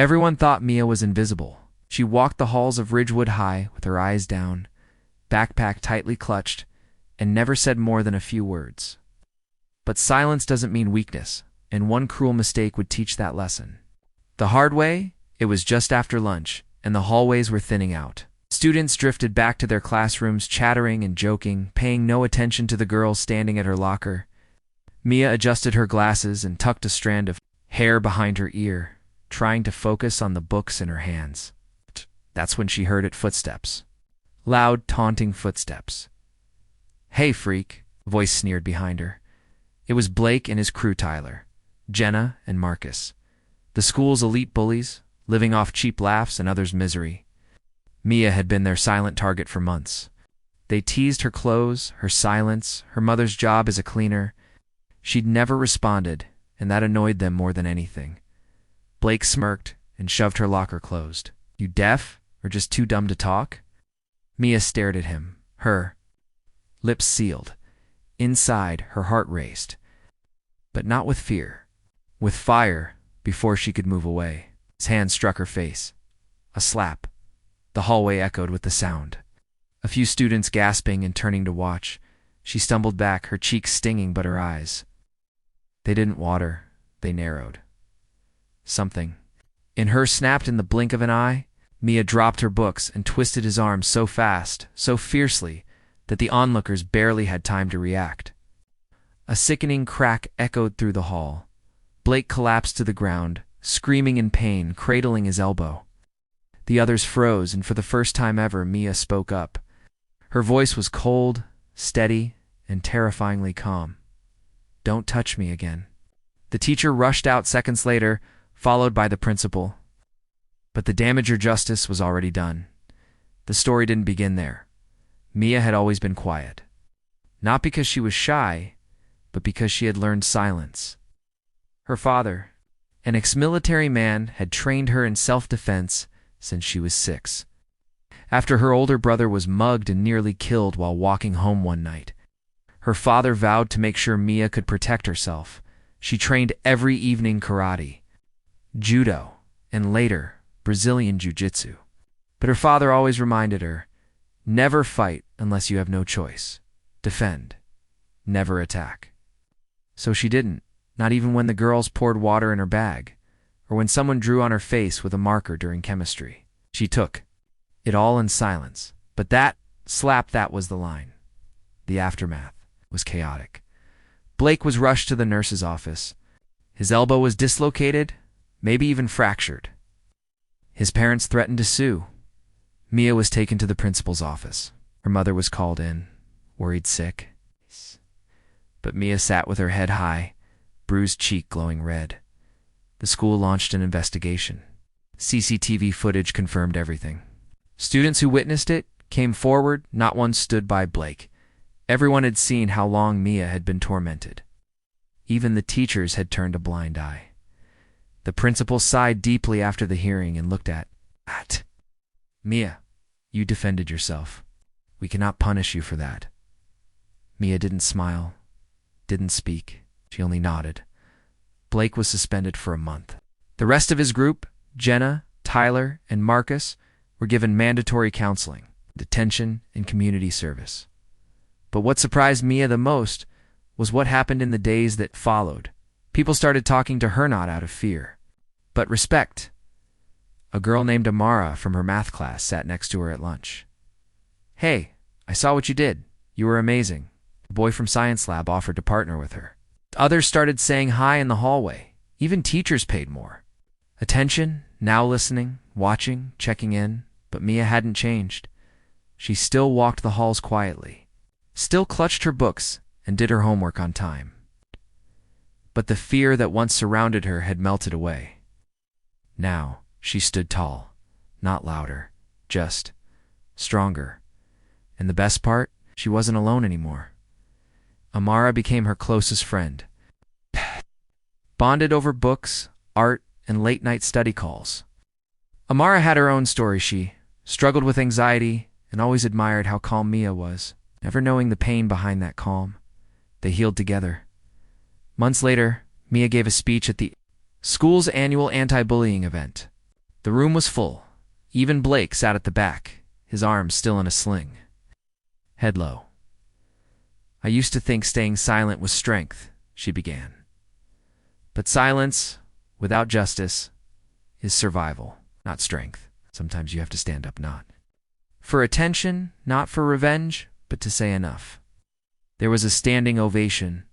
Everyone thought Mia was invisible. She walked the halls of Ridgewood High with her eyes down, backpack tightly clutched, and never said more than a few words. But silence doesn't mean weakness, and one cruel mistake would teach that lesson. The hard way? It was just after lunch, and the hallways were thinning out. Students drifted back to their classrooms, chattering and joking, paying no attention to the girl standing at her locker. Mia adjusted her glasses and tucked a strand of hair behind her ear, trying to focus on the books in her hands. That's when she heard footsteps. Loud, taunting footsteps. "Hey, freak," a voice sneered behind her. It was Blake and his crew Tyler, Jenna, and Marcus. The school's elite bullies, living off cheap laughs and others' misery. Mia had been their silent target for months. They teased her clothes, her silence, her mother's job as a cleaner. She'd never responded, and that annoyed them more than anything. Blake smirked and shoved her locker closed. "You deaf, or just too dumb to talk?" Mia stared at him, her lips sealed. Inside, her heart raced. But not with fear. With fire, before she could move away. His hand struck her face. A slap. The hallway echoed with the sound. A few students gasping and turning to watch. She stumbled back, her cheeks stinging but her eyes. They didn't water, they narrowed. Something in her snapped in the blink of an eye. Mia dropped her books and twisted his arm so fast, so fiercely, that the onlookers barely had time to react. A sickening crack echoed through the hall. Blake collapsed to the ground, screaming in pain, cradling his elbow. The others froze, and for the first time ever, Mia spoke up. Her voice was cold, steady, and terrifyingly calm. "Don't touch me again." The teacher rushed out seconds later, followed by the principal. But the damage or justice was already done. The story didn't begin there. Mia had always been quiet. Not because she was shy, but because she had learned silence. Her father, an ex-military man, had trained her in self-defense since she was 6. After her older brother was mugged and nearly killed while walking home one night, her father vowed to make sure Mia could protect herself. She trained every evening karate, judo, and later, Brazilian jiu-jitsu. But her father always reminded her, never fight unless you have no choice. Defend. Never attack. So she didn't, not even when the girls poured water in her bag, or when someone drew on her face with a marker during chemistry. She took it all in silence. But that was the line. The aftermath was chaotic. Blake was rushed to the nurse's office. His elbow was dislocated, maybe even fractured. His parents threatened to sue. Mia was taken to the principal's office. Her mother was called in, worried sick. But Mia sat with her head high, bruised cheek glowing red. The school launched an investigation. CCTV footage confirmed everything. Students who witnessed it came forward, not one stood by Blake. Everyone had seen how long Mia had been tormented. Even the teachers had turned a blind eye. The principal sighed deeply after the hearing and looked at Mia, you defended yourself. We cannot punish you for that. Mia didn't smile, didn't speak. She only nodded. Blake was suspended for a month. The rest of his group, Jenna, Tyler, and Marcus, were given mandatory counseling, detention, and community service. But what surprised Mia the most was what happened in the days that followed. People started talking to her not out of fear, but respect. A girl named Amara from her math class sat next to her at lunch. "Hey, I saw what you did. You were amazing." A boy from science lab offered to partner with her. Others started saying hi in the hallway. Even teachers paid more attention, now listening, watching, checking in. But Mia hadn't changed. She still walked the halls quietly, still clutched her books and did her homework on time. But the fear that once surrounded her had melted away. Now she stood tall, not louder, just stronger. And the best part, she wasn't alone anymore. Amara became her closest friend. Bonded over books, art, and late-night study calls. Amara had her own story. She struggled with anxiety and always admired how calm Mia was, never knowing the pain behind that calm. They healed together. Months later, Mia gave a speech at the school's annual anti-bullying event. The room was full. Even Blake sat at the back, his arms still in a sling. Head low. I used to think staying silent was strength, she began. But silence, without justice, is survival, not strength. Sometimes you have to stand up, not for attention, not for revenge, but to say enough. There was a standing ovation,